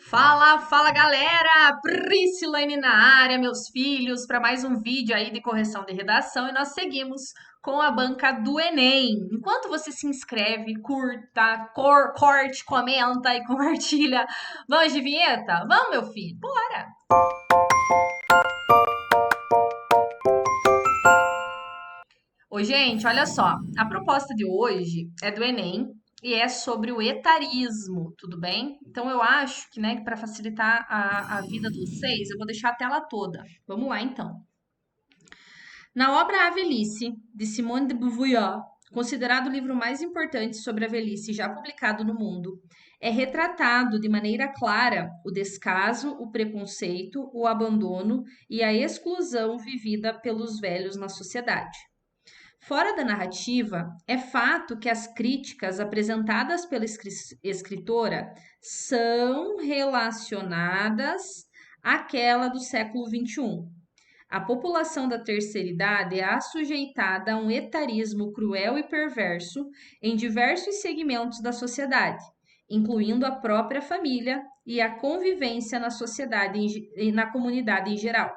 Fala, fala galera! Priscilane na área, meus filhos, para mais um vídeo aí de correção de redação e nós seguimos com a banca do Enem. Enquanto você se inscreve, curta, corte, comenta e compartilha. Vamos de vinheta? Vamos, meu filho? Bora! Oi, gente, olha só. A proposta de hoje é do Enem e é sobre o etarismo, tudo bem? Então eu acho que, né, para facilitar a vida de vocês, eu vou deixar a tela toda. Vamos lá, então. Na obra A Velhice, de Simone de Beauvoir, considerado o livro mais importante sobre a velhice já publicado no mundo, é retratado de maneira clara o descaso, o preconceito, o abandono e a exclusão vivida pelos velhos na sociedade. Fora da narrativa, é fato que as críticas apresentadas pela escritora são relacionadas àquela do século XXI. A população da terceira idade é assujeitada a um etarismo cruel e perverso em diversos segmentos da sociedade, incluindo a própria família e a convivência na sociedade e na comunidade em geral.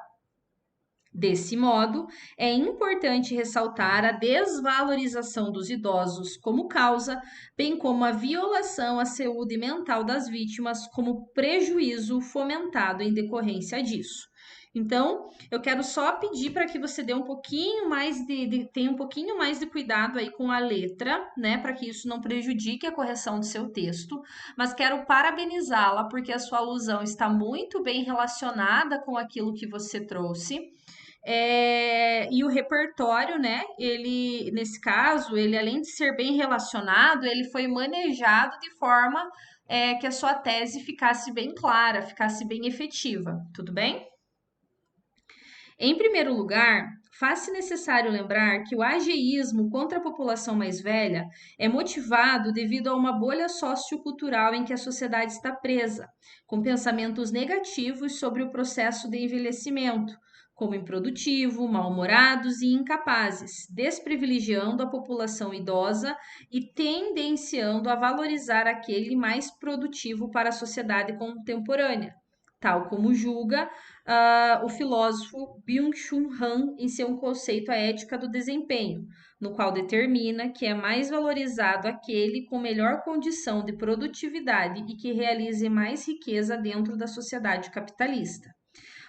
Desse modo, é importante ressaltar a desvalorização dos idosos como causa, bem como a violação à saúde mental das vítimas como prejuízo fomentado em decorrência disso. Então, eu quero só pedir para que você dê um pouquinho mais tenha um pouquinho mais de cuidado aí com a letra, né, para que isso não prejudique a correção do seu texto, mas quero parabenizá-la porque a sua alusão está muito bem relacionada com aquilo que você trouxe. E o repertório, né? Ele, nesse caso, ele além de ser bem relacionado, ele foi manejado de forma que a sua tese ficasse bem clara, ficasse bem efetiva, tudo bem? Em primeiro lugar, faz-se necessário lembrar que o ageísmo contra a população mais velha é motivado devido a uma bolha sociocultural em que a sociedade está presa, com pensamentos negativos sobre o processo de envelhecimento, como improdutivo, mal-humorados e incapazes, desprivilegiando a população idosa e tendenciando a valorizar aquele mais produtivo para a sociedade contemporânea, tal como julga o filósofo Byung-Chul Han em seu conceito A Ética do Desempenho, no qual determina que é mais valorizado aquele com melhor condição de produtividade e que realize mais riqueza dentro da sociedade capitalista.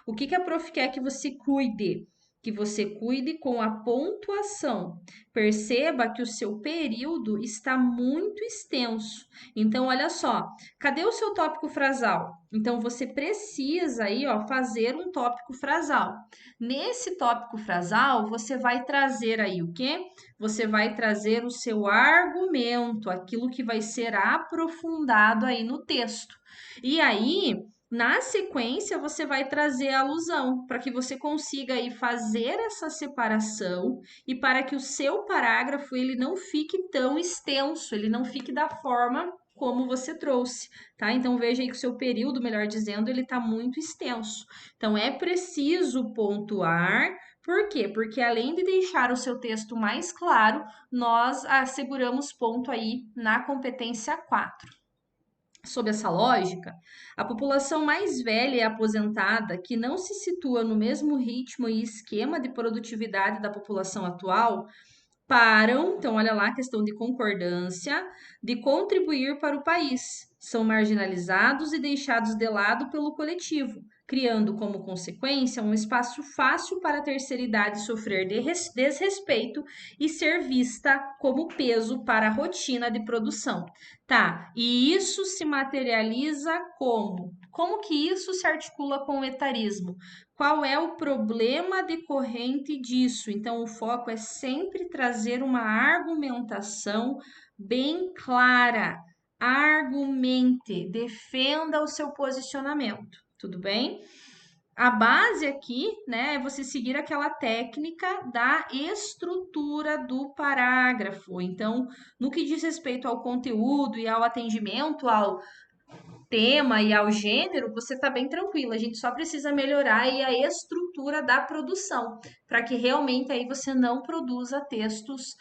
O que a prof quer que você cuide? Que você cuide com a pontuação. Perceba que o seu período está muito extenso. Então, olha só, cadê o seu tópico frasal? Então, você precisa aí, ó, fazer um tópico frasal. Nesse tópico frasal, você vai trazer aí o quê? Você vai trazer o seu argumento, aquilo que vai ser aprofundado aí no texto. E aí, na sequência, você vai trazer a alusão para que você consiga aí fazer essa separação e para que o seu parágrafo ele não fique tão extenso, ele não fique da forma como você trouxe, tá? Então veja aí que o seu período, melhor dizendo, ele está muito extenso. Então é preciso pontuar. Por quê? Porque além de deixar o seu texto mais claro, nós asseguramos ponto aí na competência 4. Sob essa lógica, a população mais velha e aposentada, que não se situa no mesmo ritmo e esquema de produtividade da população atual, param, então olha lá a questão de concordância, de contribuir para o país. São marginalizados e deixados de lado pelo coletivo, criando como consequência um espaço fácil para a terceira idade sofrer desrespeito e ser vista como peso para a rotina de produção. Tá, e isso se materializa como? Como que isso se articula com o etarismo? Qual é o problema decorrente disso? Então, o foco é sempre trazer uma argumentação bem clara. Argumente, defenda o seu posicionamento, tudo bem? A base aqui, né, é você seguir aquela técnica da estrutura do parágrafo. Então, no que diz respeito ao conteúdo e ao atendimento ao tema e ao gênero, você está bem tranquila. A gente só precisa melhorar aí a estrutura da produção, para que realmente aí você não produza textos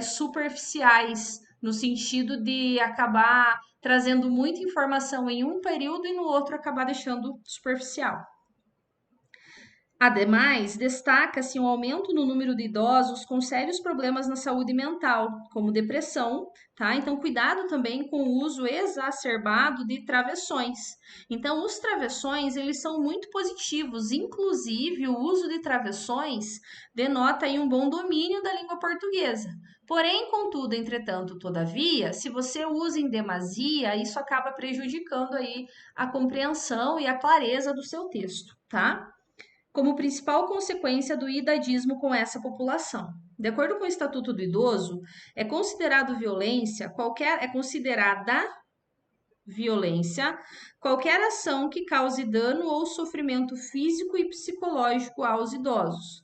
superficiais, no sentido de acabar trazendo muita informação em um período e no outro acabar deixando superficial. Ademais, destaca-se um aumento no número de idosos com sérios problemas na saúde mental, como depressão, tá? Então, cuidado também com o uso exacerbado de travessões. Então, os travessões, eles são muito positivos, inclusive o uso de travessões denota aí um bom domínio da língua portuguesa. Porém, contudo, entretanto, todavia, se você usa em demasia, isso acaba prejudicando aí a compreensão e a clareza do seu texto, tá? Como principal consequência do idadismo com essa população. De acordo com o Estatuto do Idoso, é considerada violência qualquer ação que cause dano ou sofrimento físico e psicológico aos idosos.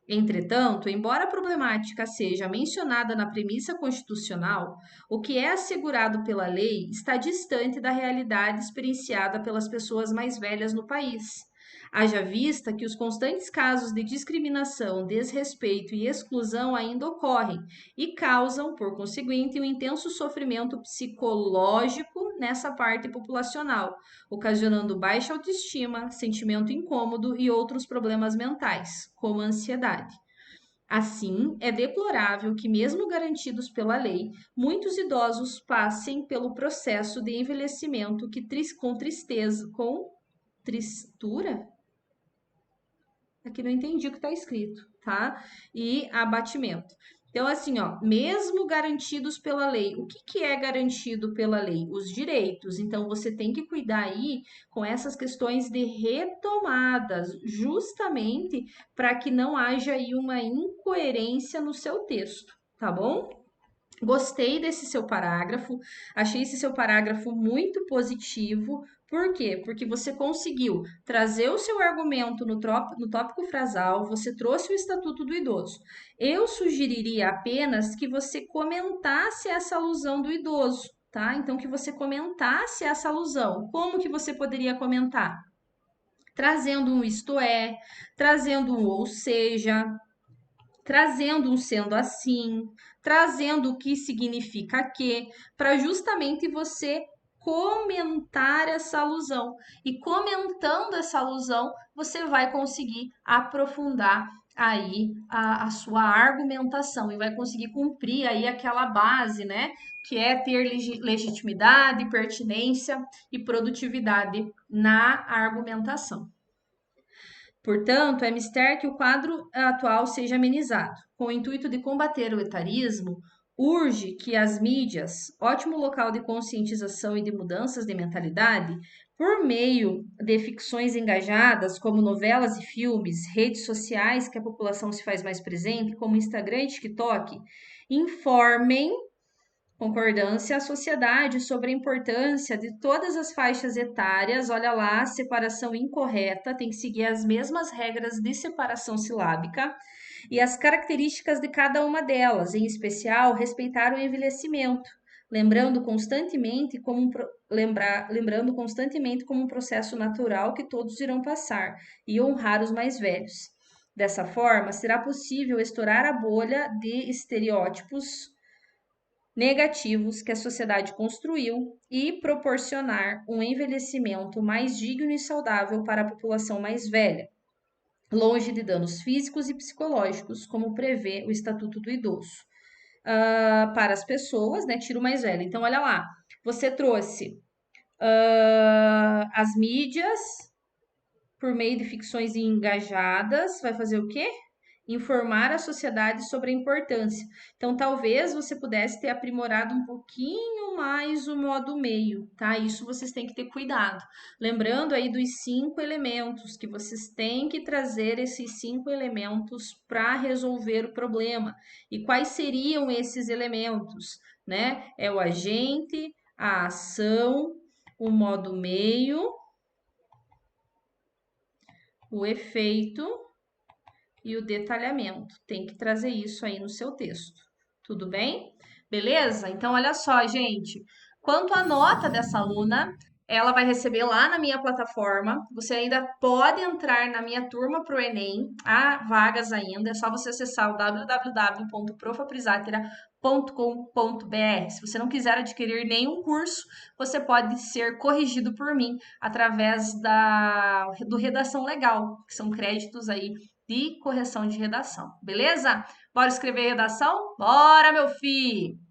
Entretanto, embora a problemática seja mencionada na premissa constitucional, o que é assegurado pela lei está distante da realidade experienciada pelas pessoas mais velhas no país. Haja vista que os constantes casos de discriminação, desrespeito e exclusão ainda ocorrem e causam, por conseguinte, um intenso sofrimento psicológico nessa parte populacional, ocasionando baixa autoestima, sentimento incômodo e outros problemas mentais, como a ansiedade. Assim, é deplorável que, mesmo garantidos pela lei, muitos idosos passem pelo processo de envelhecimento com tristeza, com tristura? Aqui não entendi o que está escrito, tá? E abatimento. Então, assim, ó, mesmo garantidos pela lei, o que é garantido pela lei? Os direitos. Então, você tem que cuidar aí com essas questões de retomadas, justamente para que não haja aí uma incoerência no seu texto, tá bom? Gostei desse seu parágrafo, achei esse seu parágrafo muito positivo. Por quê? Porque você conseguiu trazer o seu argumento no tópico frasal, você trouxe o Estatuto do Idoso. Eu sugeriria apenas que você comentasse essa alusão do idoso, tá? Então, que você comentasse essa alusão. Como que você poderia comentar? Trazendo um isto é, trazendo um ou seja, trazendo um sendo assim, trazendo o que significa que, para justamente você comentar essa alusão. E comentando essa alusão, você vai conseguir aprofundar aí a sua argumentação e vai conseguir cumprir aí aquela base, né? Que é ter legitimidade, pertinência e produtividade na argumentação. Portanto, é mister que o quadro atual seja amenizado. Com o intuito de combater o etarismo, urge que as mídias, ótimo local de conscientização e de mudanças de mentalidade, por meio de ficções engajadas, como novelas e filmes, redes sociais que a população se faz mais presente, como Instagram e TikTok, informem concordância à sociedade sobre a importância de todas as faixas etárias. Olha lá, separação incorreta, tem que seguir as mesmas regras de separação silábica e as características de cada uma delas, em especial respeitar o envelhecimento, lembrando constantemente como um processo natural que todos irão passar e honrar os mais velhos. Dessa forma, será possível estourar a bolha de estereótipos negativos que a sociedade construiu e proporcionar um envelhecimento mais digno e saudável para a população mais velha, longe de danos físicos e psicológicos, como prevê o Estatuto do Idoso. Para as pessoas, né? Tiro mais velho. Então, olha lá, você trouxe as mídias por meio de ficções engajadas, vai fazer o quê? Informar a sociedade sobre a importância. Então, talvez você pudesse ter aprimorado um pouquinho mais o modo meio, tá? Isso vocês têm que ter cuidado. Lembrando aí dos 5 elementos, que vocês têm que trazer esses 5 elementos para resolver o problema. E quais seriam esses elementos, né? É o agente, a ação, o modo meio, o efeito e o detalhamento. Tem que trazer isso aí no seu texto. Tudo bem? Beleza? Então, olha só, gente. Quanto à nota dessa aluna, ela vai receber lá na minha plataforma. Você ainda pode entrar na minha turma para o Enem. Há vagas ainda. É só você acessar o www.profaprisatera.com Se você não quiser adquirir nenhum curso, você pode ser corrigido por mim através do Redação Legal, que são créditos aí de correção de redação, beleza? Bora escrever redação? Bora, meu filho!